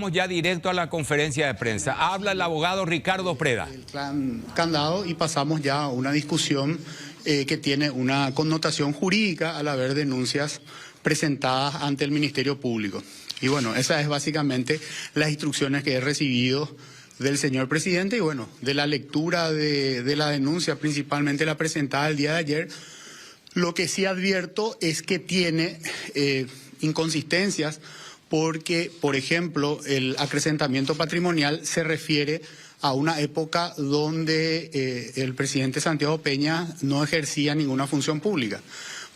Vamos ya directo a la conferencia de prensa. Habla el abogado Ricardo Preda. El clan Candado, y pasamos ya a una discusión que tiene una connotación jurídica al haber denuncias presentadas ante el Ministerio Público. Y bueno, esas es básicamente las instrucciones que he recibido del señor presidente y bueno, de la lectura de la denuncia, principalmente la presentada el día de ayer. Lo que sí advierto es que tiene inconsistencias porque, por ejemplo, el acrecentamiento patrimonial se refiere a una época donde el presidente Santiago Peña no ejercía ninguna función pública.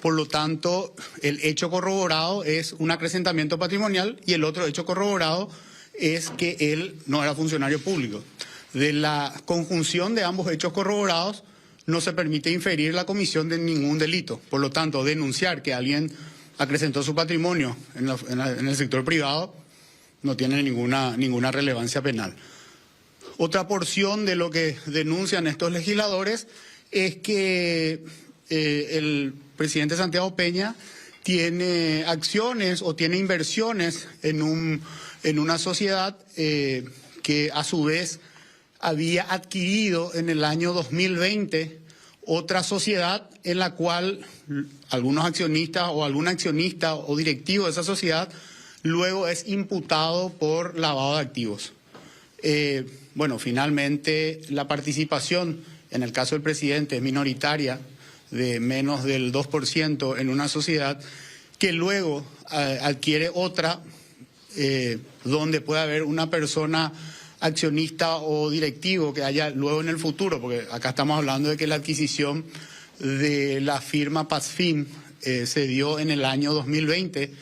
Por lo tanto, el hecho corroborado es un acrecentamiento patrimonial y el otro hecho corroborado es que él no era funcionario público. De la conjunción de ambos hechos corroborados no se permite inferir la comisión de ningún delito. Por lo tanto, denunciar que alguien acrecentó su patrimonio en el sector privado no tiene ninguna relevancia penal. Otra porción de lo que denuncian estos legisladores es que el presidente Santiago Peña tiene acciones o tiene inversiones en una sociedad que a su vez había adquirido en el año 2020 otra sociedad en la cual algunos accionistas o algún accionista o directivo de esa sociedad luego es imputado por lavado de activos. Bueno, finalmente la participación en el caso del presidente es minoritaria, de menos del 2% en una sociedad que luego adquiere otra donde puede haber una persona accionista o directivo que haya luego en el futuro, porque acá estamos hablando de que la adquisición de la firma Pazfin se dio en el año 2020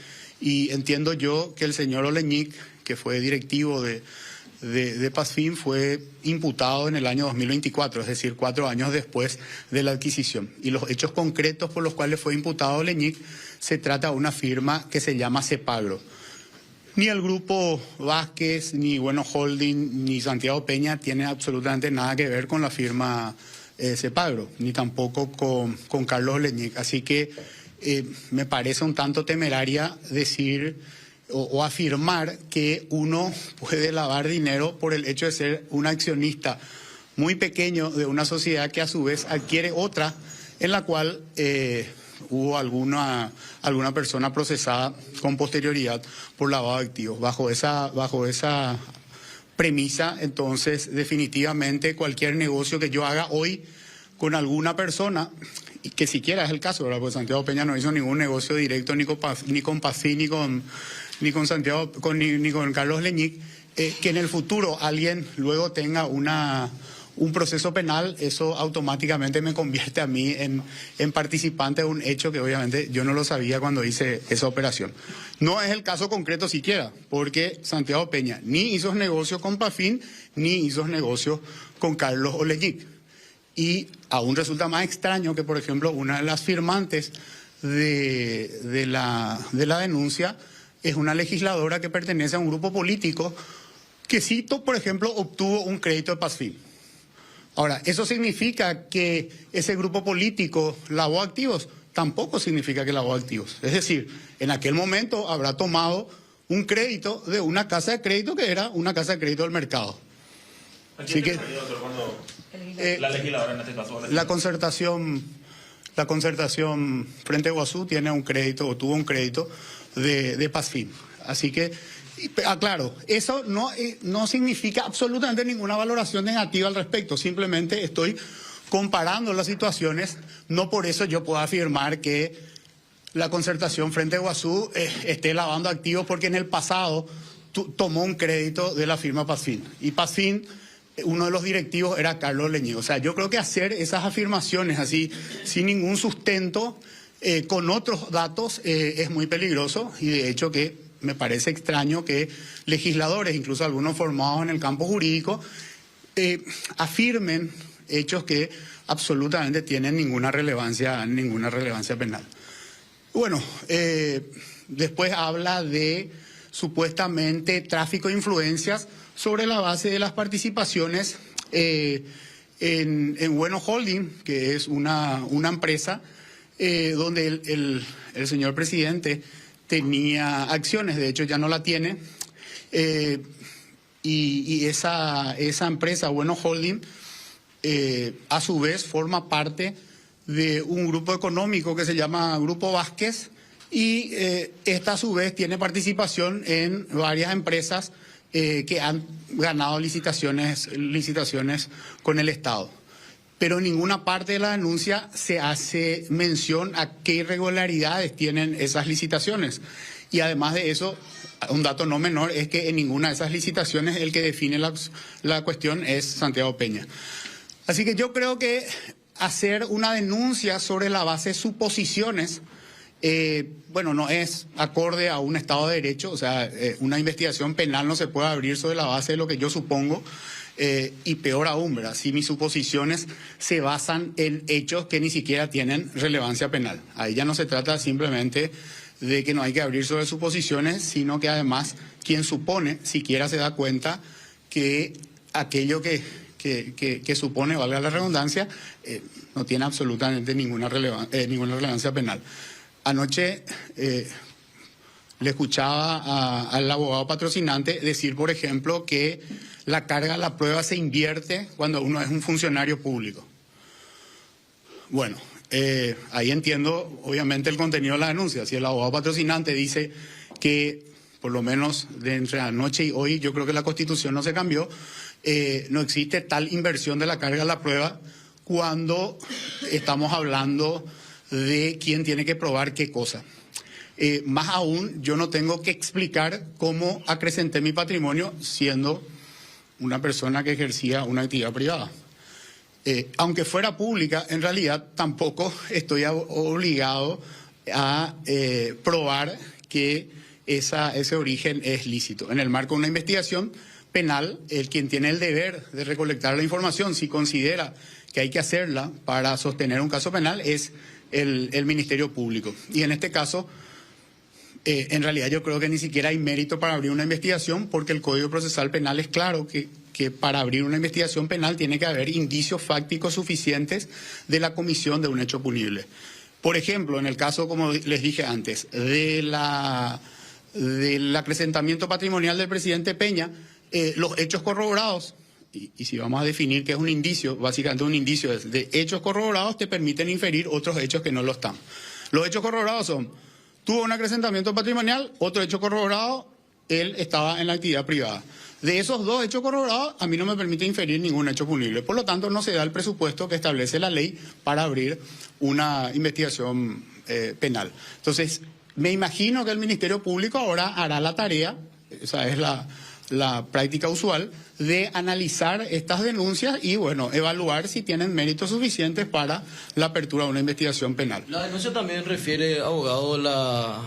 y entiendo yo que el señor Oleñic, que fue directivo de Pazfin, fue imputado en el año 2024, es decir, 4 años después de la adquisición. Y los hechos concretos por los cuales fue imputado Oleñic se trata de una firma que se llama Cepagro. Ni el grupo Vázquez, ni Bueno Holding, ni Santiago Peña tienen absolutamente nada que ver con la firma Cepagro, ni tampoco con Carlos Oleñic. Así que me parece un tanto temeraria decir o afirmar que uno puede lavar dinero por el hecho de ser un accionista muy pequeño de una sociedad que a su vez adquiere otra en la cual hubo alguna persona procesada con posterioridad por lavado de activos. Bajo esa premisa, entonces, definitivamente cualquier negocio que yo haga hoy con alguna persona, y que siquiera es el caso, ¿verdad? Porque Santiago Peña no hizo ningún negocio directo ni con Pazfin, ni con Carlos Oleñic, que en el futuro alguien luego tenga un proceso penal, eso automáticamente me convierte a mí en participante de un hecho que obviamente yo no lo sabía cuando hice esa operación. No es el caso concreto siquiera, porque Santiago Peña ni hizo negocios con Pazfin, ni hizo negocios con Carlos Oleñic. Y aún resulta más extraño que, por ejemplo, una de las firmantes de la denuncia es una legisladora que pertenece a un grupo político que sí, por ejemplo, obtuvo un crédito de Pazfin. Ahora, ¿eso significa que ese grupo político lavó activos? Tampoco significa que lavó activos. Es decir, en aquel momento habrá tomado un crédito de una casa de crédito que era una casa de crédito del mercado. Así que la legisladora en este caso, la concertación Frente a Iguazú tiene un crédito o tuvo un crédito de Pazfin. Así que aclaro, eso no significa absolutamente ninguna valoración negativa al respecto, simplemente estoy comparando las situaciones, no por eso yo puedo afirmar que la concertación Frente a Iguazú esté lavando activos porque en el pasado tomó un crédito de la firma Pazfin. Y Pazfin, uno de los directivos era Carlos Oleñic. O sea, yo creo que hacer esas afirmaciones así, sin ningún sustento, con otros datos, es muy peligroso y de hecho que me parece extraño que legisladores, incluso algunos formados en el campo jurídico, afirmen hechos que absolutamente tienen ninguna relevancia penal. Bueno, después habla de supuestamente tráfico de influencias sobre la base de las participaciones en Bueno Holding, que es una empresa donde el señor presidente tenía acciones, de hecho ya no la tiene, Y esa empresa, Bueno Holding, a su vez forma parte de un grupo económico que se llama Grupo Vázquez, y esta a su vez tiene participación en varias empresas que han ganado licitaciones con el Estado. Pero en ninguna parte de la denuncia se hace mención a qué irregularidades tienen esas licitaciones. Y además de eso, un dato no menor es que en ninguna de esas licitaciones el que define la cuestión es Santiago Peña. Así que yo creo que hacer una denuncia sobre la base de suposiciones, no es acorde a un Estado de Derecho. O sea, una investigación penal no se puede abrir sobre la base de lo que yo supongo, y peor aún, ¿verdad?, si mis suposiciones se basan en hechos que ni siquiera tienen relevancia penal. Ahí ya no se trata simplemente de que no hay que abrir sobre suposiciones, sino que además quien supone siquiera se da cuenta que aquello que supone, valga la redundancia, no tiene absolutamente ninguna relevancia penal. Anoche le escuchaba al abogado patrocinante decir, por ejemplo, que la carga a la prueba se invierte cuando uno es un funcionario público. Bueno, ahí entiendo obviamente el contenido de la denuncia. Si el abogado patrocinante dice que, por lo menos de entre anoche y hoy, yo creo que la Constitución no se cambió, no existe tal inversión de la carga a la prueba cuando estamos hablando de quién tiene que probar qué cosa. Más aún, yo no tengo que explicar cómo acrecenté mi patrimonio siendo una persona que ejercía una actividad privada. Aunque fuera pública, en realidad tampoco estoy obligado a probar que ese origen es lícito. En el marco de una investigación penal, quien tiene el deber de recolectar la información, si considera que hay que hacerla para sostener un caso penal, es el Ministerio Público. Y en este caso, en realidad yo creo que ni siquiera hay mérito para abrir una investigación, porque el Código Procesal Penal es claro que para abrir una investigación penal tiene que haber indicios fácticos suficientes de la comisión de un hecho punible. Por ejemplo, en el caso, como les dije antes, del acrecentamiento patrimonial del presidente Peña, los hechos corroborados, y si vamos a definir qué es un indicio, básicamente un indicio de hechos corroborados te permiten inferir otros hechos que no lo están. Los hechos corroborados son: tuvo un acrecentamiento patrimonial, otro hecho corroborado, él estaba en la actividad privada. De esos dos hechos corroborados, a mí no me permite inferir ningún hecho punible. Por lo tanto, no se da el presupuesto que establece la ley para abrir una investigación penal. Entonces, me imagino que el Ministerio Público ahora hará la tarea, esa es la práctica usual, de analizar estas denuncias y, bueno, evaluar si tienen méritos suficientes para la apertura de una investigación penal. La denuncia también refiere, abogado, la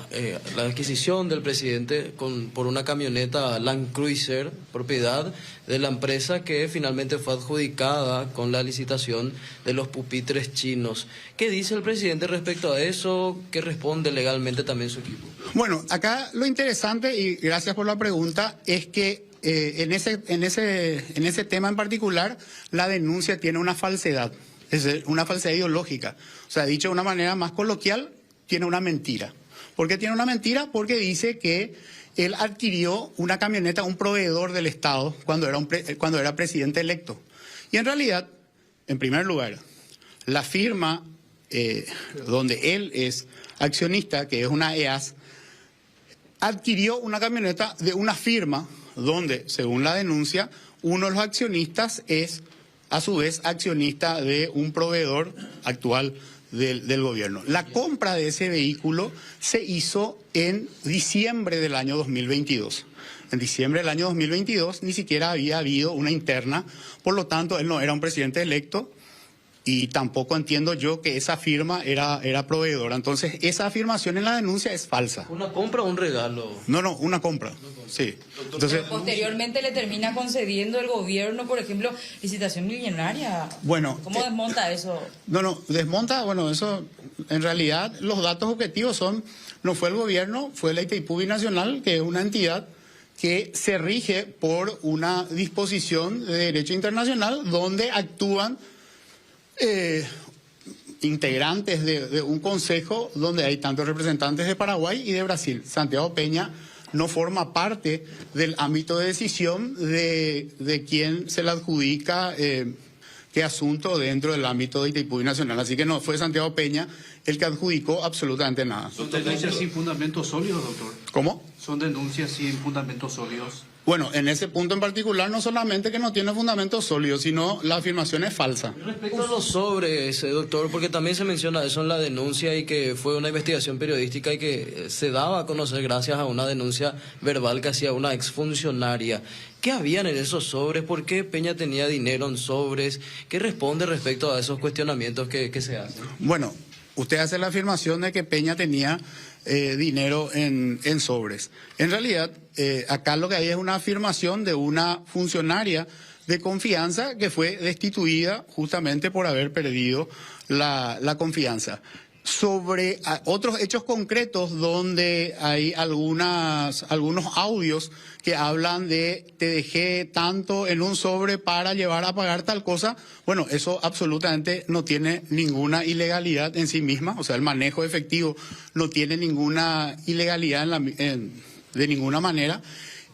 adquisición del presidente por una camioneta Land Cruiser, propiedad de la empresa que finalmente fue adjudicada con la licitación de los pupitres chinos. ¿Qué dice el presidente respecto a eso? ¿Qué responde legalmente también su equipo? Bueno, acá lo interesante, y gracias por la pregunta, es que en ese tema en particular, la denuncia tiene una falsedad, es decir, una falsedad ideológica. O sea, dicho de una manera más coloquial, tiene una mentira. ¿Por qué tiene una mentira? Porque dice que él adquirió una camioneta, un proveedor del Estado, cuando era presidente electo. Y en realidad, en primer lugar, la firma donde él es accionista, que es una EAS, adquirió una camioneta de una firma donde, según la denuncia, uno de los accionistas es, a su vez, accionista de un proveedor actual del gobierno. La compra de ese vehículo se hizo en diciembre del año 2022. En diciembre del año 2022 ni siquiera había habido una interna, por lo tanto, él no era un presidente electo. Y tampoco entiendo yo que esa firma era proveedora. Entonces, esa afirmación en la denuncia es falsa. ¿Una compra o un regalo? No, una compra. Sí. Entonces, posteriormente le termina concediendo el gobierno, por ejemplo, licitación millonaria. Bueno, ¿Cómo desmonta eso? Desmonta, eso, en realidad, los datos objetivos no fue el gobierno, fue la Itaipú Binacional, que es una entidad que se rige por una disposición de derecho internacional donde actúan integrantes de un consejo donde hay tantos representantes de Paraguay y de Brasil. Santiago Peña no forma parte del ámbito de decisión de quién se le adjudica qué asunto dentro del ámbito de Itaipú Nacional. Así que no fue Santiago Peña el que adjudicó absolutamente nada. ¿Son denuncias sin fundamentos sólidos, doctor? ¿Cómo? ¿Son denuncias sin fundamentos sólidos? Bueno, en ese punto en particular, no solamente que no tiene fundamentos sólidos, sino la afirmación es falsa. Respecto a los sobres, doctor, porque también se menciona eso en la denuncia y que fue una investigación periodística y que se daba a conocer gracias a una denuncia verbal que hacía una exfuncionaria. ¿Qué habían en esos sobres? ¿Por qué Peña tenía dinero en sobres? ¿Qué responde respecto a esos cuestionamientos que se hacen? Bueno, usted hace la afirmación de que Peña tenía dinero en sobres. En realidad, acá lo que hay es una afirmación de una funcionaria de confianza que fue destituida justamente por haber perdido la confianza. Sobre otros hechos concretos donde hay algunos audios que hablan de te dejé tanto en un sobre para llevar a pagar tal cosa, bueno, eso absolutamente no tiene ninguna ilegalidad en sí misma, o sea, el manejo efectivo no tiene ninguna ilegalidad de ninguna manera.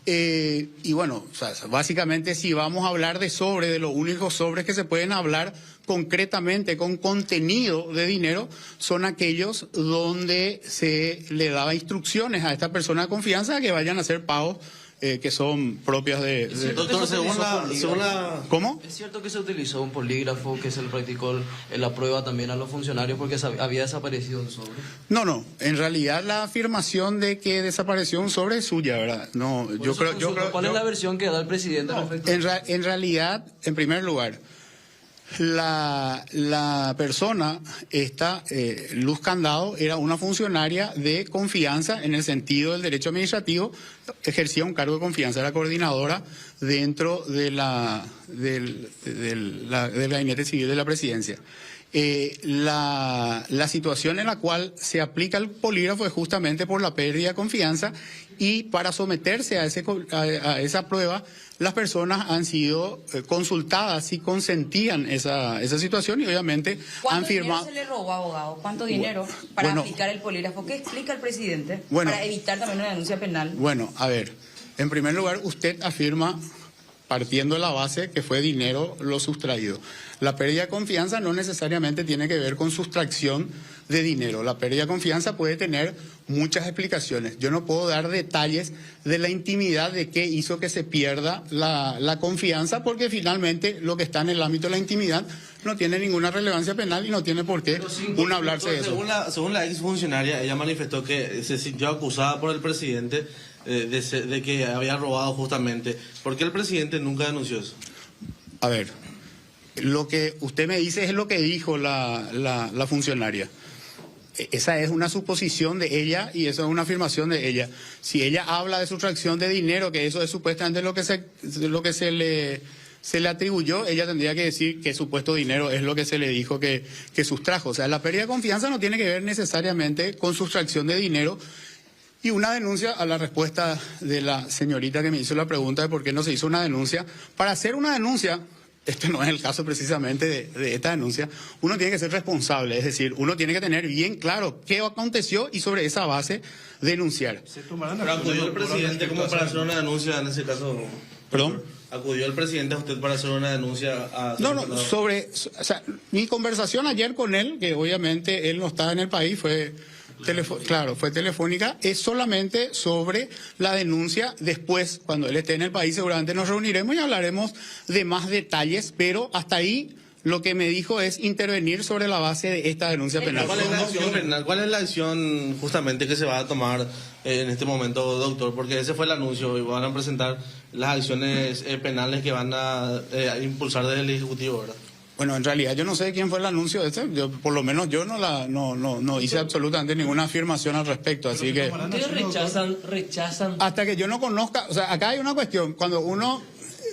Y bueno, o sea, básicamente si vamos a hablar de sobre, de los únicos sobres que se pueden hablar concretamente con contenido de dinero, son aquellos donde se le daba instrucciones a esta persona de confianza que vayan a hacer pagos que son propias de... Doctor, según la... ¿Cómo? ¿Es cierto que se utilizó un polígrafo que se le practicó en la prueba también a los funcionarios porque había desaparecido un sobre? No, en realidad la afirmación de que desapareció un sobre es suya, ¿verdad? No, yo creo... ¿Cuál es la versión que da el presidente al respecto? En realidad, en primer lugar, la persona, Luz Candado, era una funcionaria de confianza en el sentido del derecho administrativo, ejercía un cargo de confianza, era coordinadora dentro del gabinete civil de la presidencia. La situación en la cual se aplica el polígrafo es justamente por la pérdida de confianza, y para someterse a esa prueba las personas han sido consultadas si consentían esa situación y obviamente han firmado. ¿Cuánto dinero se le robó, abogado? ¿Cuánto dinero para aplicar el polígrafo? ¿Qué explica el presidente para evitar también una denuncia penal? Bueno, a ver, en primer lugar usted afirma, partiendo de la base, que fue dinero lo sustraído. La pérdida de confianza no necesariamente tiene que ver con sustracción de dinero. La pérdida de confianza puede tener muchas explicaciones. Yo no puedo dar detalles de la intimidad de qué hizo que se pierda la confianza, porque finalmente lo que está en el ámbito de la intimidad no tiene ninguna relevancia penal y no tiene por qué uno hablarse de eso. Según la exfuncionaria, ella manifestó que se sintió acusada por el presidente de que había robado justamente. ¿Por qué el presidente nunca denunció eso? A ver, lo que usted me dice es lo que dijo la funcionaria. Esa es una suposición de ella y eso es una afirmación de ella. Si ella habla de sustracción de dinero, que eso es supuestamente lo que se le atribuyó, ella tendría que decir que supuesto dinero es lo que se le dijo que sustrajo. O sea, la pérdida de confianza no tiene que ver necesariamente con sustracción de dinero. Y una denuncia, a la respuesta de la señorita que me hizo la pregunta de por qué no se hizo una denuncia. Para hacer una denuncia, este no es el caso precisamente de esta denuncia, uno tiene que ser responsable, es decir, uno tiene que tener bien claro qué aconteció y sobre esa base denunciar. Pero acudió el presidente como para hacer una denuncia en ese caso. ¿Perdón? ¿Acudió el presidente a usted para hacer una denuncia a... O sea, mi conversación ayer con él, que obviamente él no estaba en el país, fue telefónica, es solamente sobre la denuncia. Después, cuando él esté en el país, seguramente nos reuniremos y hablaremos de más detalles, pero hasta ahí lo que me dijo es intervenir sobre la base de esta denuncia penal. ¿Cuál es la acción penal? ¿Cuál es la acción justamente que se va a tomar en este momento, doctor? Porque ese fue el anuncio y van a presentar las acciones penales que van a impulsar desde el Ejecutivo, ¿verdad? Bueno, en realidad yo no sé quién fue el anuncio ese, por lo menos yo no hice absolutamente ninguna afirmación al respecto, así que... ¿Ustedes rechazan? Hasta que yo no conozca, o sea, acá hay una cuestión, cuando uno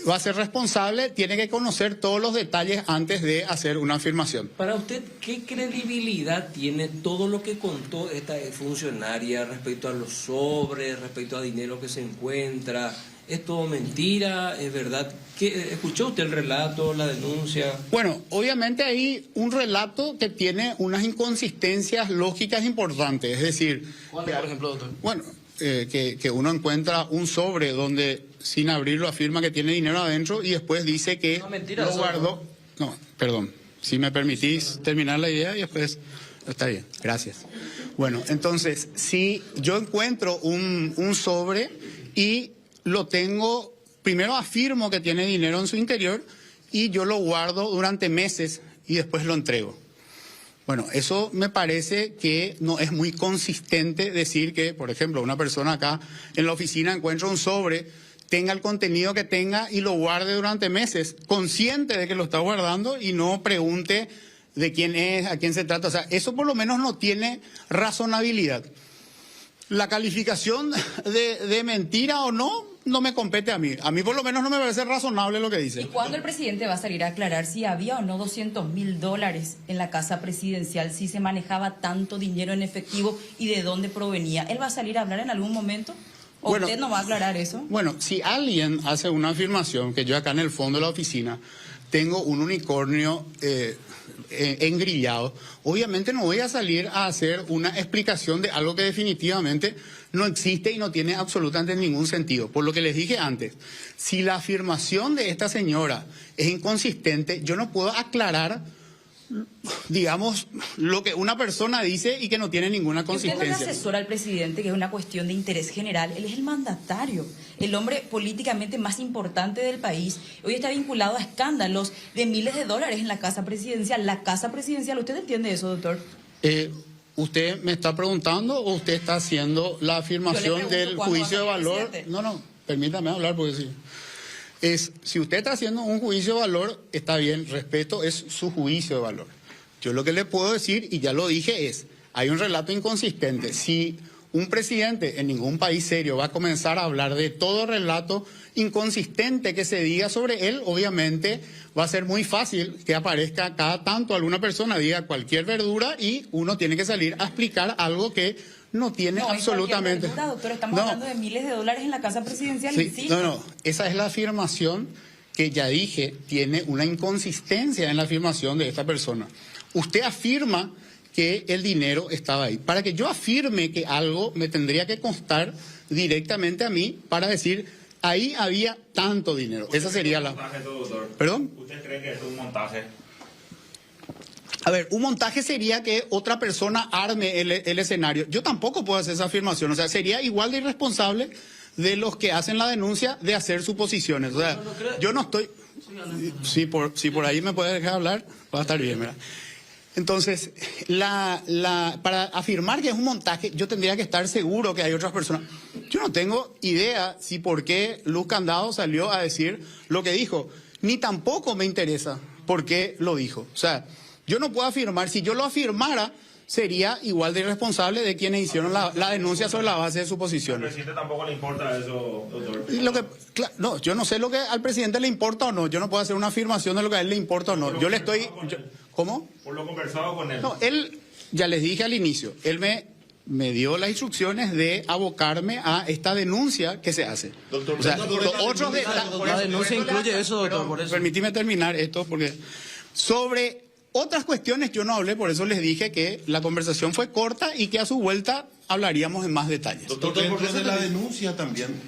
va a ser responsable, tiene que conocer todos los detalles antes de hacer una afirmación. Para usted, ¿qué credibilidad tiene todo lo que contó esta funcionaria respecto a los sobres, respecto a dinero que se encuentra? ¿Es todo mentira? ¿Es verdad? ¿Escuchó usted el relato, la denuncia? Bueno, obviamente hay un relato que tiene unas inconsistencias lógicas importantes. Es decir, ¿Cuál, por ejemplo, doctor? Bueno, que uno encuentra un sobre donde sin abrirlo afirma que tiene dinero adentro y después dice que No, mentira, lo eso guardó. No, perdón. Si me permitís terminar la idea y después... Está bien, gracias. Bueno, entonces, si yo encuentro un sobre y lo tengo, primero afirmo que tiene dinero en su interior y yo lo guardo durante meses y después lo entrego. Bueno, eso me parece que no es muy consistente decir que, por ejemplo, una persona acá en la oficina encuentra un sobre, tenga el contenido que tenga y lo guarde durante meses, consciente de que lo está guardando y no pregunte de quién es, a quién se trata. O sea, eso por lo menos no tiene razonabilidad. La calificación de mentira o no me compete a mí. A mí por lo menos no me parece razonable lo que dice. ¿Y cuándo el presidente va a salir a aclarar si había o no $200.000 en la casa presidencial, si se manejaba tanto dinero en efectivo y de dónde provenía? ¿Él va a salir a hablar en algún momento? ¿O Bueno, usted no va a aclarar eso? Bueno, si alguien hace una afirmación, que yo acá en el fondo de la oficina tengo un unicornio engrillado, obviamente no voy a salir a hacer una explicación de algo que definitivamente no existe y no tiene absolutamente ningún sentido. Por lo que les dije antes, si la afirmación de esta señora es inconsistente, yo no puedo aclarar, digamos, lo que una persona dice y que no tiene ninguna consistencia. Usted no le asesora al presidente, que es una cuestión de interés general. Él es el mandatario, el hombre políticamente más importante del país. Hoy está vinculado a escándalos de miles de dólares en la casa presidencial. La casa presidencial, ¿usted entiende eso, doctor? ¿Usted me está preguntando o usted está haciendo la afirmación del juicio de valor? No, permítame hablar porque sí. Si usted está haciendo un juicio de valor, está bien, respeto, es su juicio de valor. Yo lo que le puedo decir, y ya lo dije, hay un relato inconsistente. Si un presidente en ningún país serio va a comenzar a hablar de todo relato inconsistente que se diga sobre él, obviamente va a ser muy fácil que aparezca cada tanto alguna persona, diga cualquier verdura y uno tiene que salir a explicar algo que no tiene absolutamente... Verdura, doctor, estamos hablando de miles de dólares en la casa presidencial. Sí, esa es la afirmación que ya dije, tiene una inconsistencia en la afirmación de esta persona. Usted afirma que el dinero estaba ahí. Para que yo afirme que algo me tendría que constar directamente a mí para decir, ahí había tanto dinero. Esa sería la... ¿Perdón? ¿Usted cree que es un montaje? A ver, un montaje sería que otra persona arme el escenario. Yo tampoco puedo hacer esa afirmación. O sea, sería igual de irresponsable de los que hacen la denuncia de hacer suposiciones. O sea, yo no estoy... Si por ahí me puede dejar hablar, va a estar bien, ¿verdad? Entonces, para afirmar que es un montaje, yo tendría que estar seguro que hay otras personas. Yo no tengo idea si por qué Luz Candado salió a decir lo que dijo. Ni tampoco me interesa por qué lo dijo. O sea, yo no puedo afirmar. Si yo lo afirmara, sería igual de irresponsable de quienes hicieron la denuncia sobre la base de suposiciones. ¿Al presidente tampoco le importa eso, doctor? No, yo no sé lo que al presidente le importa o no. Yo no puedo hacer una afirmación de lo que a él le importa o no. Yo le estoy... ¿Cómo? Por lo conversado con él. No, él, ya les dije al inicio, él me dio las instrucciones de abocarme a esta denuncia que se hace. Doctor, o sea, otros de la denuncia incluye eso, doctor, por eso. Permíteme terminar esto porque sobre otras cuestiones yo no hablé, por eso les dije que la conversación fue corta y que a su vuelta hablaríamos en más detalles. Doctor, dentro de la denuncia también,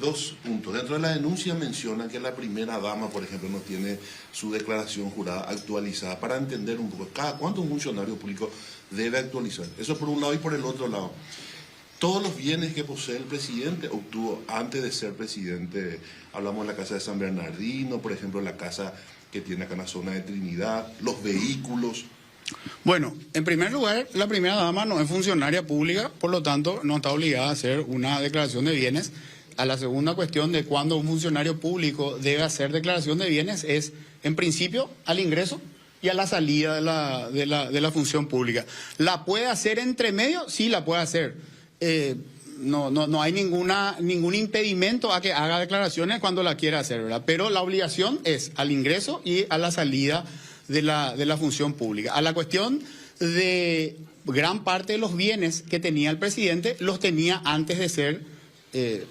dos puntos. Dentro de la denuncia menciona que la primera dama, por ejemplo, no tiene su declaración jurada actualizada. Para entender un poco, ¿cada cuánto un funcionario público debe actualizar? Eso por un lado y por el otro lado. Todos los bienes que posee el presidente obtuvo antes de ser presidente. Hablamos de la casa de San Bernardino, por ejemplo, la casa que tiene acá en la zona de Trinidad, los vehículos. Bueno, en primer lugar, la primera dama no es funcionaria pública, por lo tanto no está obligada a hacer una declaración de bienes. A la segunda cuestión de cuándo un funcionario público debe hacer declaración de bienes es, en principio, al ingreso y a la salida de la función pública. ¿La puede hacer entre medio? Sí, la puede hacer. No hay ningún impedimento a que haga declaraciones cuando la quiera hacer, ¿verdad? Pero la obligación es al ingreso y a la salida de la función pública. A la cuestión de gran parte de los bienes que tenía el presidente, los tenía antes de ser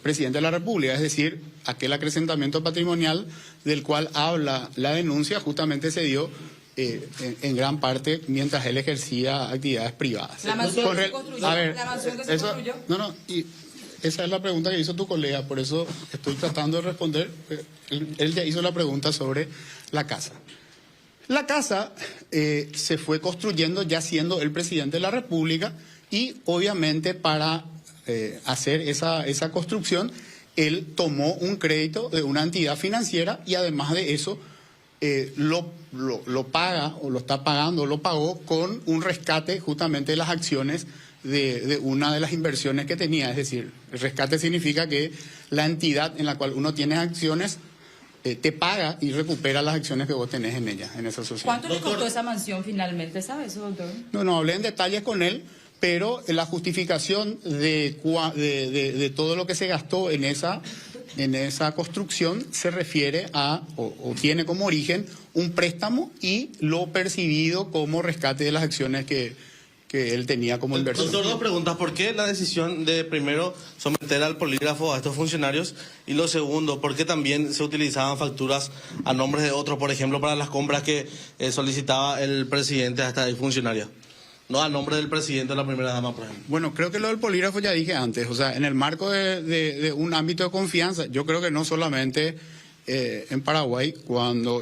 presidente de la República, es decir, aquel acrecentamiento patrimonial del cual habla la denuncia justamente se dio en gran parte mientras él ejercía actividades privadas. La mansión que se construyó. A ver, La mansión que se construyó. No, esa es la pregunta que hizo tu colega, por eso estoy tratando de responder. Él ya hizo la pregunta sobre la casa. La casa se fue construyendo ya siendo el presidente de la República y obviamente para hacer esa construcción, él tomó un crédito de una entidad financiera y además de eso lo paga o lo está pagando, lo pagó con un rescate justamente de las acciones de una de las inversiones que tenía. Es decir, el rescate significa que la entidad en la cual uno tiene acciones te paga y recupera las acciones que vos tenés en ella, en esa sociedad. ¿Cuánto le costó esa mansión finalmente? ¿Sabe eso, doctor? No hablé en detalles con él, pero la justificación de todo lo que se gastó en esa construcción se refiere a, o tiene como origen, un préstamo y lo percibido como rescate de las acciones que él tenía como inversor. Doctor, dos preguntas. ¿Por qué la decisión de, primero, someter al polígrafo a estos funcionarios? Y lo segundo, ¿por qué también se utilizaban facturas a nombres de otros, por ejemplo, para las compras que solicitaba el presidente a esta funcionaria? No a nombre del presidente o la primera dama, por ejemplo. Bueno, creo que lo del polígrafo ya dije antes. O sea, en el marco de un ámbito de confianza, yo creo que no solamente en Paraguay,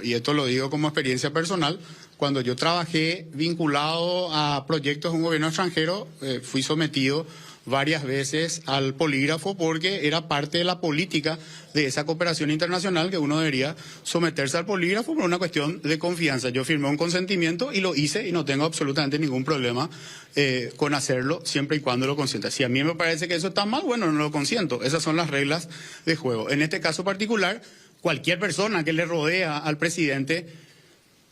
y esto lo digo como experiencia personal, cuando yo trabajé vinculado a proyectos de un gobierno extranjero, fui sometido varias veces al polígrafo porque era parte de la política de esa cooperación internacional que uno debería someterse al polígrafo por una cuestión de confianza. Yo firmé un consentimiento y lo hice y no tengo absolutamente ningún problema con hacerlo siempre y cuando lo consienta. Si a mí me parece que eso está mal, bueno, no lo consiento. Esas son las reglas de juego. En este caso particular, cualquier persona que le rodea al presidente,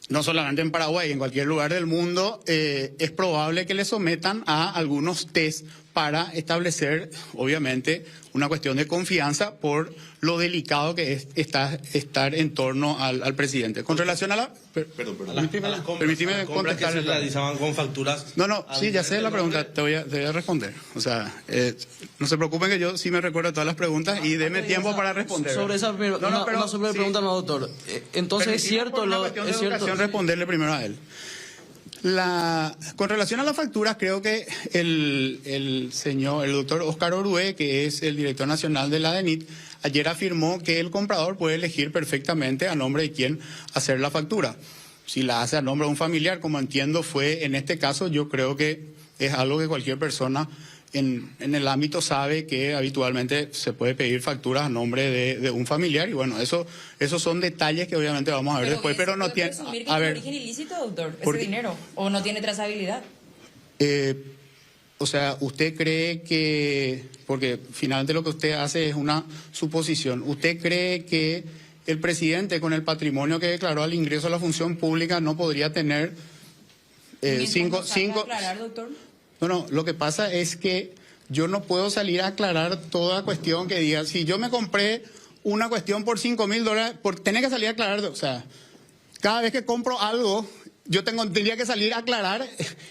no solamente en Paraguay, en cualquier lugar del mundo, es probable que le sometan a algunos test para establecer, obviamente, una cuestión de confianza por lo delicado que es estar en torno al presidente. Con relación a la... Perdón. Permíteme compras que se contestar. realizaban con facturas. No, sí, ya sé la pregunta, te voy a responder. O sea, no se preocupen que yo sí me recuerdo todas las preguntas y deme tiempo para responder. Sobre esa pero una sola pregunta, no, doctor. Entonces, es cierto... Por una cuestión de educación, responderle primero a él. Con relación a las facturas, creo que el doctor Oscar Orué, que es el director nacional de la DENIT, ayer afirmó que el comprador puede elegir perfectamente a nombre de quién hacer la factura. Si la hace a nombre de un familiar, como entiendo fue en este caso, yo creo que es algo que cualquier persona en el ámbito sabe que habitualmente se puede pedir facturas a nombre de un familiar y bueno, esos son detalles que obviamente vamos a ver después, pero no tiene... ¿Presumir que tiene origen ilícito, doctor, ese dinero? ¿O no tiene trazabilidad? O sea, ¿usted cree que, porque finalmente lo que usted hace es una suposición, ¿usted cree que el presidente con el patrimonio que declaró al ingreso a la función pública no podría tener cinco... aclarar, doctor? No, lo que pasa es que yo no puedo salir a aclarar toda cuestión que diga, si yo me compré una cuestión por $5,000, tener que salir a aclarar, o sea, cada vez que compro algo, yo tendría que salir a aclarar.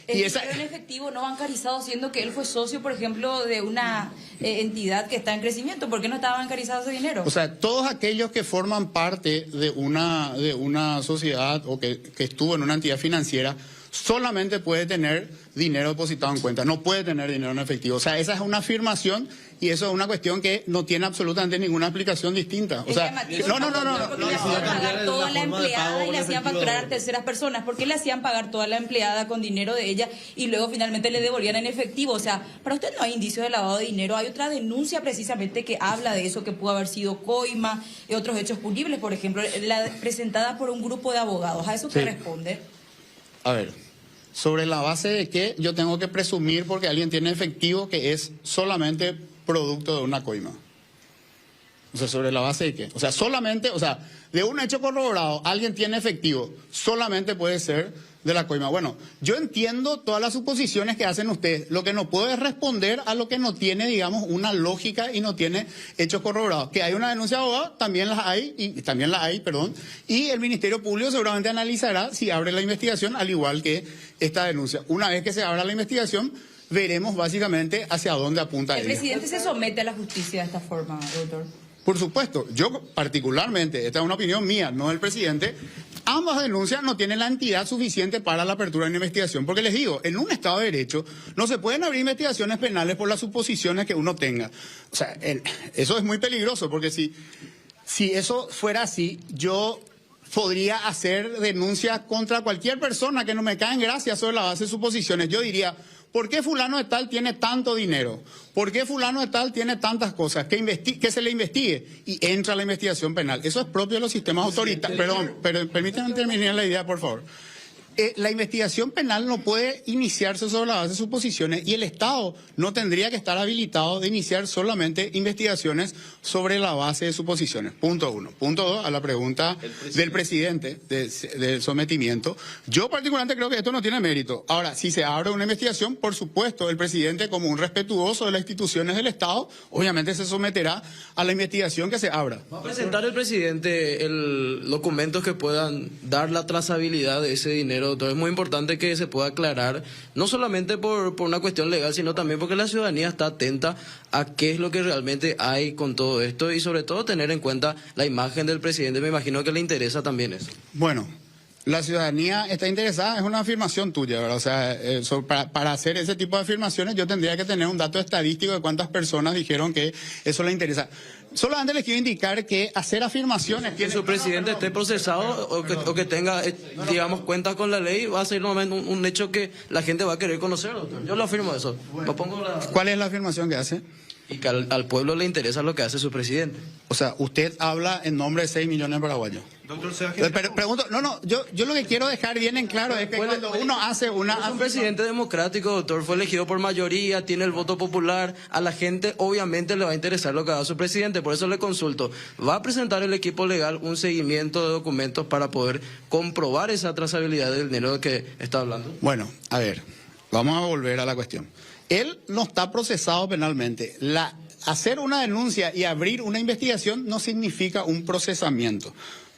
El dinero en efectivo no bancarizado, siendo que él fue socio, por ejemplo, de una entidad que está en crecimiento, ¿por qué no estaba bancarizado ese dinero? O sea, todos aquellos que forman parte de una sociedad o que estuvo en una entidad financiera, solamente puede tener dinero depositado en cuenta, no puede tener dinero en efectivo. O sea, esa es una afirmación y eso es una cuestión que no tiene absolutamente ninguna explicación distinta. O sea, no. Le hacían pagar toda la empleada y le hacían facturar a terceras personas. ¿Por qué le hacían pagar toda la empleada con dinero de ella y luego finalmente le devolvían en efectivo? O sea, para usted no hay indicios de lavado de dinero. Hay otra denuncia precisamente que habla de eso, que pudo haber sido coima y otros hechos punibles, por ejemplo, la presentada por un grupo de abogados. ¿A eso qué responde? A ver, ¿sobre la base de qué yo tengo que presumir porque alguien tiene efectivo que es solamente producto de una coima? O sea, ¿sobre la base de qué? O sea, solamente, de un hecho corroborado, alguien tiene efectivo, solamente puede ser de la coima. Bueno, yo entiendo todas las suposiciones que hacen ustedes. Lo que no puedo es responder a lo que no tiene, digamos, una lógica y no tiene hechos corroborados. Que hay una denuncia de abogado, también la hay, y el Ministerio Público seguramente analizará si abre la investigación, al igual que esta denuncia. Una vez que se abra la investigación, veremos básicamente hacia dónde apunta ella. ¿El presidente se somete a la justicia de esta forma, doctor? Por supuesto, yo particularmente, esta es una opinión mía, no del presidente, ambas denuncias no tienen la entidad suficiente para la apertura de una investigación. Porque les digo, en un Estado de Derecho no se pueden abrir investigaciones penales por las suposiciones que uno tenga. O sea, eso es muy peligroso, porque si eso fuera así, yo podría hacer denuncias contra cualquier persona que no me cae en gracia sobre la base de suposiciones. Yo diría, ¿por qué fulano de tal tiene tanto dinero? ¿Por qué fulano de tal tiene tantas cosas? Que se le investigue y entra la investigación penal. Eso es propio de los sistemas autoritarios. Perdón, pero permítanme terminar la idea, por favor. La investigación penal no puede iniciarse sobre la base de suposiciones y el Estado no tendría que estar habilitado de iniciar solamente investigaciones sobre la base de suposiciones. Punto 1. Punto 2, a la pregunta del presidente del sometimiento. Yo particularmente creo que esto no tiene mérito. Ahora, si se abre una investigación, por supuesto, el presidente, como un respetuoso de las instituciones del Estado, obviamente se someterá a la investigación que se abra. ¿Va a presentar el presidente documentos que puedan dar la trazabilidad de ese dinero? Entonces es muy importante que se pueda aclarar, no solamente por una cuestión legal, sino también porque la ciudadanía está atenta a qué es lo que realmente hay con todo esto y sobre todo tener en cuenta la imagen del presidente. Me imagino que le interesa también eso. Bueno, la ciudadanía está interesada, es una afirmación tuya, ¿verdad? O sea, para hacer ese tipo de afirmaciones yo tendría que tener un dato estadístico de cuántas personas dijeron que eso le interesa. Solamente les quiero indicar que hacer afirmaciones... Que su presidente esté procesado o que tenga, digamos, cuentas con la ley, va a ser un hecho que la gente va a querer conocer, doctor. Yo lo afirmo eso. ¿Cuál es la afirmación que hace? Y que al pueblo le interesa lo que hace su presidente. O sea, usted habla en nombre de 6 millones de paraguayos. Doctor, pregunto, yo lo que quiero dejar bien en claro es que cuando uno hace una... Es un presidente democrático, doctor, fue elegido por mayoría, tiene el voto popular, a la gente obviamente le va a interesar lo que haga su presidente, por eso le consulto, ¿va a presentar el equipo legal un seguimiento de documentos para poder comprobar esa trazabilidad del dinero de que está hablando? Bueno, a ver, vamos a volver a la cuestión. Él no está procesado penalmente. Hacer una denuncia y abrir una investigación no significa un procesamiento.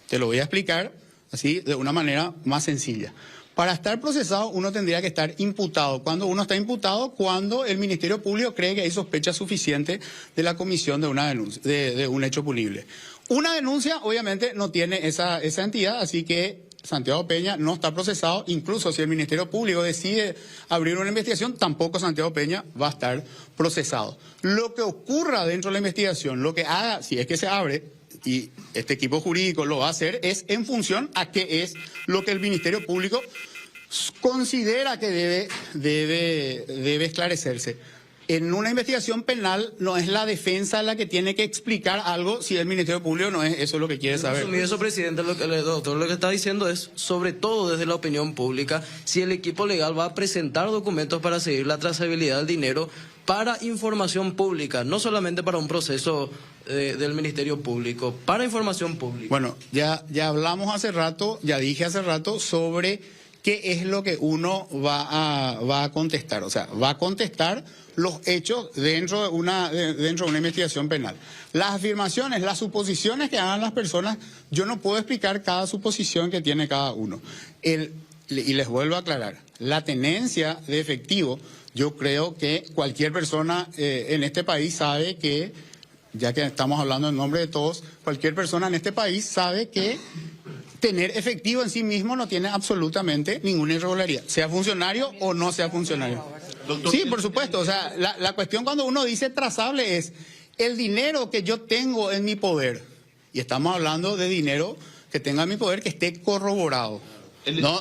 Te lo voy a explicar así de una manera más sencilla. Para estar procesado uno tendría que estar imputado. Cuando uno está imputado, cuando el Ministerio Público cree que hay sospecha suficiente de la comisión de una denuncia, de un hecho punible. Una denuncia obviamente no tiene esa entidad, así que Santiago Peña no está procesado. Incluso si el Ministerio Público decide abrir una investigación, tampoco Santiago Peña va a estar procesado. Lo que ocurra dentro de la investigación, lo que haga, si es que se abre, y este equipo jurídico lo va a hacer, es en función a qué es lo que el Ministerio Público considera que debe esclarecerse. En una investigación penal no es la defensa la que tiene que explicar algo si el Ministerio Público no es eso lo que quiere saber. Eso, presidente, doctor, lo que está diciendo es, sobre todo desde la opinión pública, si el equipo legal va a presentar documentos para seguir la trazabilidad del dinero para información pública, no solamente para un proceso del Ministerio Público, para información pública. Bueno, ya hablamos hace rato, ya dije hace rato sobre qué es lo que uno va a contestar. O sea, va a contestar los hechos dentro de una investigación penal. Las afirmaciones, las suposiciones que hagan las personas, yo no puedo explicar cada suposición que tiene cada uno. Y les vuelvo a aclarar, la tenencia de efectivo, yo creo que cualquier persona en este país sabe que, ya que estamos hablando en nombre de todos, cualquier persona en este país sabe que tener efectivo en sí mismo no tiene absolutamente ninguna irregularidad, sea funcionario o no sea funcionario. Doctor, sí, por supuesto. O sea, la cuestión cuando uno dice trazable es el dinero que yo tengo en mi poder. Y estamos hablando de dinero que tenga en mi poder que esté corroborado.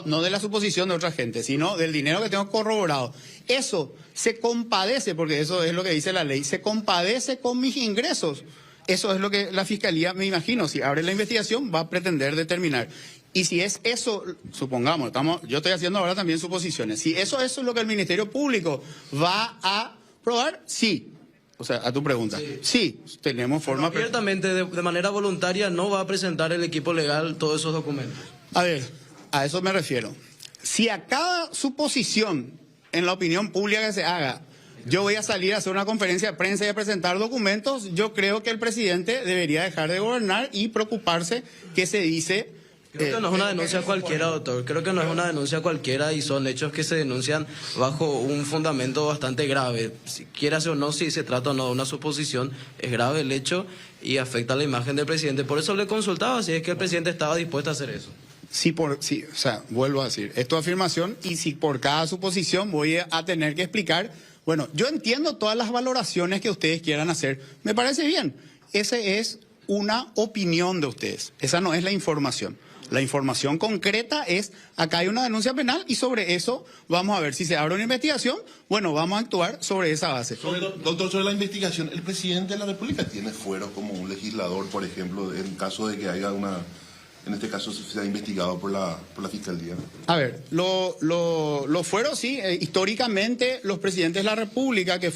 No de la suposición de otra gente, sino del dinero que tengo corroborado. Eso se compadece, porque eso es lo que dice la ley, se compadece con mis ingresos. Eso es lo que la Fiscalía, me imagino, si abre la investigación, va a pretender determinar. Y si es eso, supongamos, yo estoy haciendo ahora también suposiciones, si eso es lo que el Ministerio Público va a probar, sí. O sea, a tu pregunta, sí tenemos forma... Pero abiertamente, de manera voluntaria, no va a presentar el equipo legal todos esos documentos. A ver, a eso me refiero. Si a cada suposición en la opinión pública que se haga, yo voy a salir a hacer una conferencia de prensa y a presentar documentos, yo creo que el presidente debería dejar de gobernar y preocuparse qué se dice. Creo que no es una denuncia cualquiera, doctor. Creo que no es una denuncia cualquiera y son hechos que se denuncian bajo un fundamento bastante grave. Si quieras o no, si se trata o no de una suposición, es grave el hecho y afecta a la imagen del presidente. Por eso le consultaba si es que el presidente estaba dispuesto a hacer eso. o sea, vuelvo a decir, esto es afirmación y si por cada suposición voy a tener que explicar, bueno, yo entiendo todas las valoraciones que ustedes quieran hacer, me parece bien, esa es una opinión de ustedes, esa no es la información. La información concreta es, acá hay una denuncia penal y sobre eso vamos a ver si se abre una investigación, bueno, vamos a actuar sobre esa base. Doctor, sobre la investigación, ¿el presidente de la República tiene fuero como un legislador, por ejemplo, en caso de que haya en este caso se ha investigado por la Fiscalía? A ver, los fueros sí, históricamente los presidentes de la República que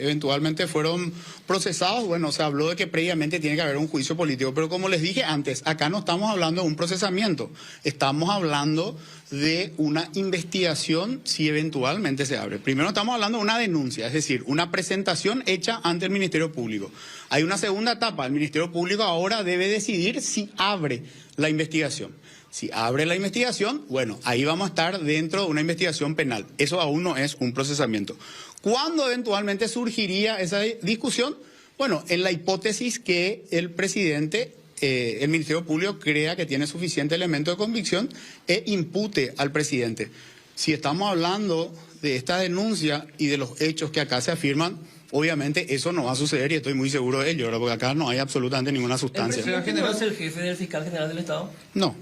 eventualmente fueron procesados, bueno, se habló de que previamente tiene que haber un juicio político, pero como les dije antes, acá no estamos hablando de un procesamiento, estamos hablando de una investigación si eventualmente se abre. Primero estamos hablando de una denuncia, es decir, una presentación hecha ante el Ministerio Público. Hay una segunda etapa, el Ministerio Público ahora debe decidir si abre la investigación. Si abre la investigación, bueno, ahí vamos a estar dentro de una investigación penal. Eso aún no es un procesamiento. ¿Cuándo eventualmente surgiría esa discusión? Bueno, en la hipótesis que el presidente, el Ministerio Público crea que tiene suficiente elemento de convicción e impute al presidente. Si estamos hablando de esta denuncia y de los hechos que acá se afirman, obviamente eso no va a suceder y estoy muy seguro de ello, ¿verdad? Porque acá no hay absolutamente ninguna sustancia. ¿El presidente no es el jefe del fiscal general del Estado? No.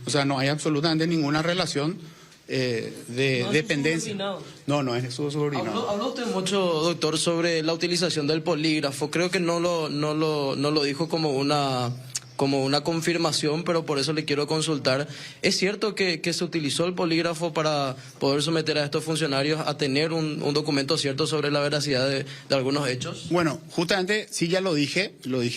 O sea, no hay absolutamente ninguna relación de dependencia. No es su subordinado. Habló usted mucho, doctor, sobre la utilización del polígrafo. Creo que no lo dijo como una confirmación, pero por eso le quiero consultar. ¿Es cierto que se utilizó el polígrafo para poder someter a estos funcionarios a tener un documento cierto sobre la veracidad de algunos hechos? Bueno, justamente sí ya lo dije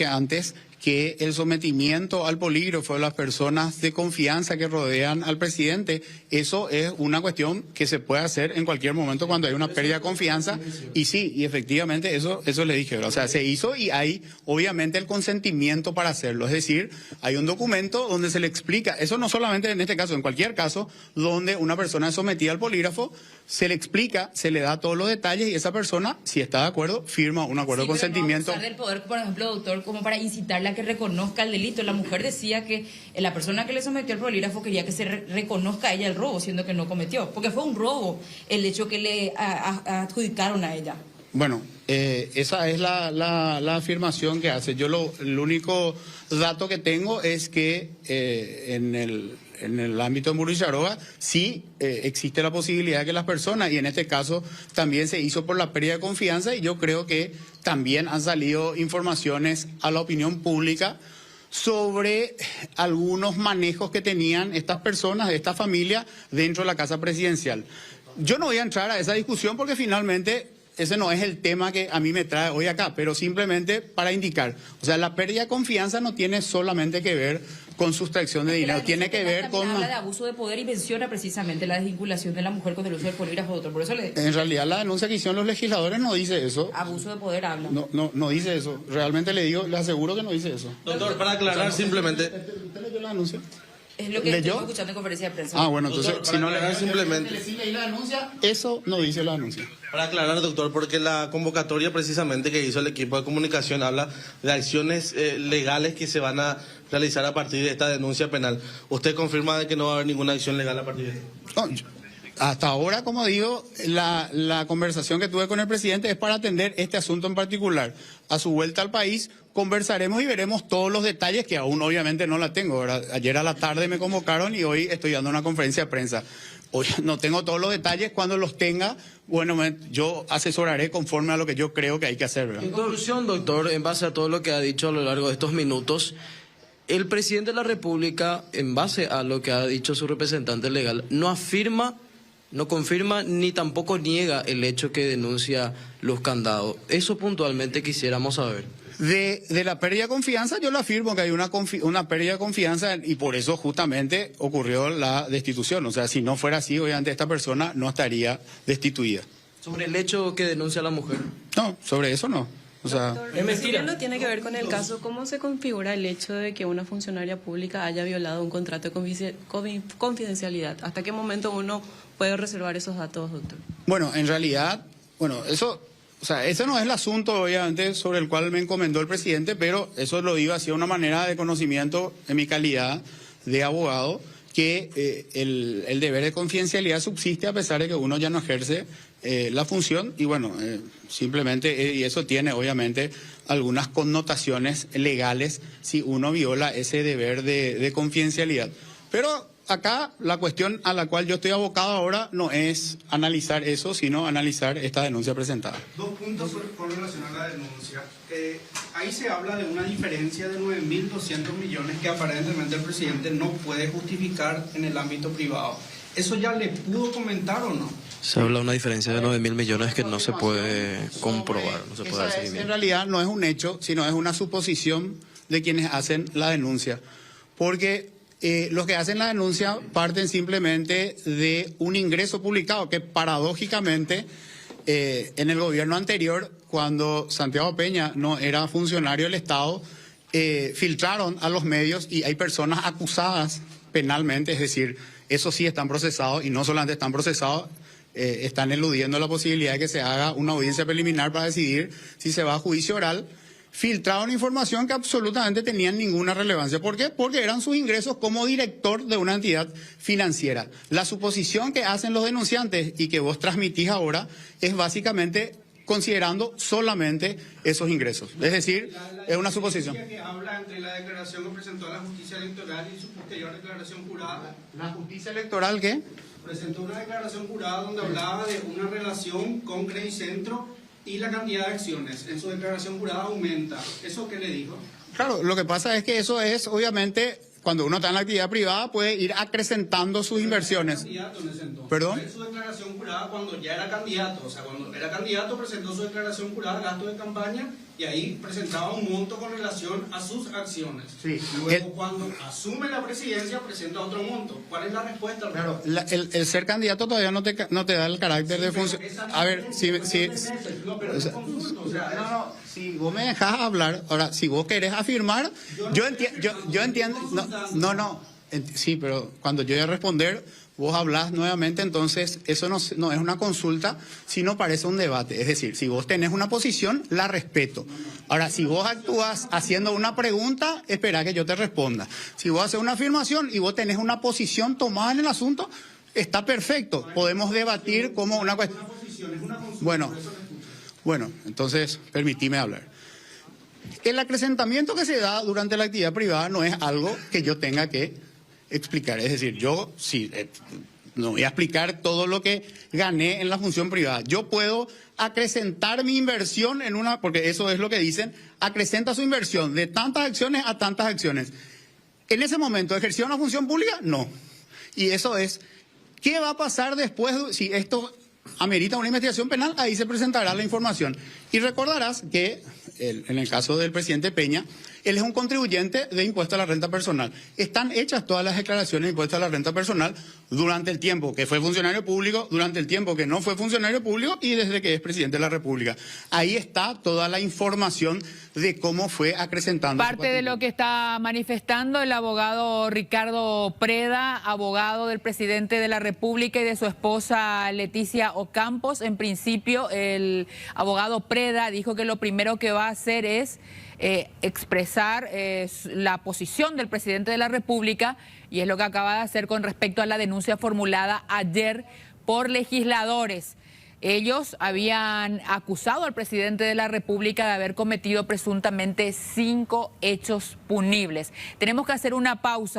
antes, que el sometimiento al polígrafo de las personas de confianza que rodean al presidente, eso es una cuestión que se puede hacer en cualquier momento cuando hay una pérdida de confianza. Y sí, y efectivamente eso le dije, ¿verdad? O sea, se hizo y hay obviamente el consentimiento para hacerlo. Es decir, hay un documento donde se le explica, eso no solamente en este caso, en cualquier caso, donde una persona es sometida al polígrafo, se le explica, se le da todos los detalles y esa persona, si está de acuerdo, firma un acuerdo de consentimiento. No abusar del poder, por ejemplo, doctor, como para incitarla a que reconozca el delito. La mujer decía que la persona que le sometió al polígrafo quería que se reconozca a ella el robo, siendo que no cometió, porque fue un robo el hecho que le adjudicaron a ella. Bueno, esa es la afirmación que hace. Yo el único dato que tengo es que en el ámbito de Murucharoga sí existe la posibilidad de que las personas, y en este caso también se hizo por la pérdida de confianza, y yo creo que también han salido informaciones a la opinión pública sobre algunos manejos que tenían estas personas, de esta familia, dentro de la casa presidencial. Yo no voy a entrar a esa discusión porque finalmente ese no es el tema que a mí me trae hoy acá, pero simplemente para indicar, o sea, la pérdida de confianza no tiene solamente que ver con sustracción de dinero, tiene que ver con... Habla de abuso de poder y menciona precisamente la desvinculación de la mujer con el uso del polígrafo, doctor. Por eso En realidad la denuncia que hicieron los legisladores no dice eso. Abuso de poder habla. No dice eso. Realmente le aseguro que no dice eso. Doctor, para aclarar simplemente... ¿Usted leyó la denuncia? Es lo que estoy escuchando en conferencia de prensa. Ah, bueno, entonces, doctor, si no le simplemente... Si leí la denuncia, eso no dice la denuncia. Para aclarar, doctor, porque la convocatoria precisamente que hizo el equipo de comunicación habla de acciones legales que se van a realizar a partir de esta denuncia penal. ¿Usted confirma de que no va a haber ninguna acción legal a partir de esto? No, hasta ahora, como digo, la conversación que tuve con el presidente es para atender este asunto en particular. A su vuelta al país conversaremos y veremos todos los detalles que aún obviamente no la tengo, ¿verdad? Ayer a la tarde me convocaron y hoy estoy dando una conferencia de prensa. Hoy no tengo todos los detalles, cuando los tenga, bueno, yo asesoraré conforme a lo que yo creo que hay que hacer, ¿verdad? En conclusión, doctor, en base a todo lo que ha dicho a lo largo de estos minutos, el presidente de la República, en base a lo que ha dicho su representante legal, no afirma, no confirma ni tampoco niega el hecho que denuncia Luz Candado. Eso puntualmente quisiéramos saber. De la pérdida de confianza, yo lo afirmo que hay una pérdida de confianza y por eso justamente ocurrió la destitución. O sea, si no fuera así, obviamente esta persona no estaría destituida. ¿Sobre el hecho que denuncia la mujer? No, sobre eso no. O sea, doctor, es mentira. No tiene que ver con el caso. ¿Cómo se configura el hecho de que una funcionaria pública haya violado un contrato de confidencialidad? ¿Hasta qué momento uno puede reservar esos datos, doctor? Bueno, en realidad, eso... O sea, ese no es el asunto, obviamente, sobre el cual me encomendó el presidente, pero eso lo digo así, una manera de conocimiento en mi calidad de abogado, que el deber de confidencialidad subsiste a pesar de que uno ya no ejerce la función y bueno, simplemente, y eso tiene obviamente algunas connotaciones legales si uno viola ese deber de confidencialidad. Pero acá la cuestión a la cual yo estoy abocado ahora no es analizar eso, sino analizar esta denuncia presentada. Dos puntos con relación a la denuncia. Ahí se habla de una diferencia de 9.200 millones que aparentemente el presidente no puede justificar en el ámbito privado. ¿Eso ya le pudo comentar o no? Se habla de una diferencia de 9.000 millones que no se puede comprobar, no se puede dar seguimiento. En realidad no es un hecho, sino es una suposición de quienes hacen la denuncia. Porque los que hacen la denuncia parten simplemente de un ingreso publicado que paradójicamente en el gobierno anterior, cuando Santiago Peña no era funcionario del Estado, filtraron a los medios y hay personas acusadas penalmente, es decir, esos sí están procesados y no solamente están procesados, están eludiendo la posibilidad de que se haga una audiencia preliminar para decidir si se va a juicio oral. Filtraron información que absolutamente tenían ninguna relevancia. ¿Por qué? Porque eran sus ingresos como director de una entidad financiera. La suposición que hacen los denunciantes y que vos transmitís ahora es básicamente considerando solamente esos ingresos. Es decir, es una suposición. Que habla entre la declaración que presentó a la justicia electoral y su posterior declaración jurada. ¿La justicia electoral qué? Presentó una declaración jurada donde hablaba de una relación con Credicentro y la cantidad de acciones. En su declaración jurada aumenta. ¿Eso qué le dijo? Claro, lo que pasa es que eso es, obviamente, cuando uno está en la actividad privada, puede ir acrecentando sus inversiones. ¿Perdón? Su declaración jurada cuando ya era candidato. O sea, cuando era candidato presentó su declaración jurada, gasto de campaña, y ahí presentaba un monto con relación a sus acciones. Sí. Luego, cuando asume la presidencia, presenta otro monto. ¿Cuál es la respuesta? Claro, el ser candidato todavía no te da el carácter de función. A ver, si vos me dejás hablar, ahora, si vos querés afirmar, yo entiendo, sí, pero cuando yo voy a responder, vos hablás nuevamente, entonces eso no es una consulta, sino parece un debate. Es decir, si vos tenés una posición, la respeto. Ahora, si vos actúas haciendo una pregunta, espera que yo te responda. Si vos haces una afirmación y vos tenés una posición tomada en el asunto, está perfecto. Podemos debatir como una cuestión. Bueno, entonces, permitime hablar. El acrecentamiento que se da durante la actividad privada no es algo que yo tenga que explicar. Es decir, yo sí, no voy a explicar todo lo que gané en la función privada. Yo puedo acrecentar mi inversión en una, porque eso es lo que dicen, acrecenta su inversión de tantas acciones a tantas acciones. En ese momento, ¿ejerció una función pública? No. Y eso es, ¿qué va a pasar después si esto amerita una investigación penal? Ahí se presentará la información. Y recordarás que en el caso del presidente Peña, él es un contribuyente de impuesto a la renta personal. Están hechas todas las declaraciones de impuesto a la renta personal durante el tiempo que fue funcionario público, durante el tiempo que no fue funcionario público y desde que es presidente de la República. Ahí está toda la información de cómo fue acrecentando. Parte de lo que está manifestando el abogado Ricardo Preda, abogado del presidente de la República y de su esposa Leticia Ocampos. En principio, el abogado Preda dijo que lo primero que va a hacer es expresar la posición del presidente de la República, y es lo que acaba de hacer con respecto a la denuncia formulada ayer por legisladores. Ellos habían acusado al presidente de la República de haber cometido presuntamente 5 hechos punibles. Tenemos que hacer una pausa.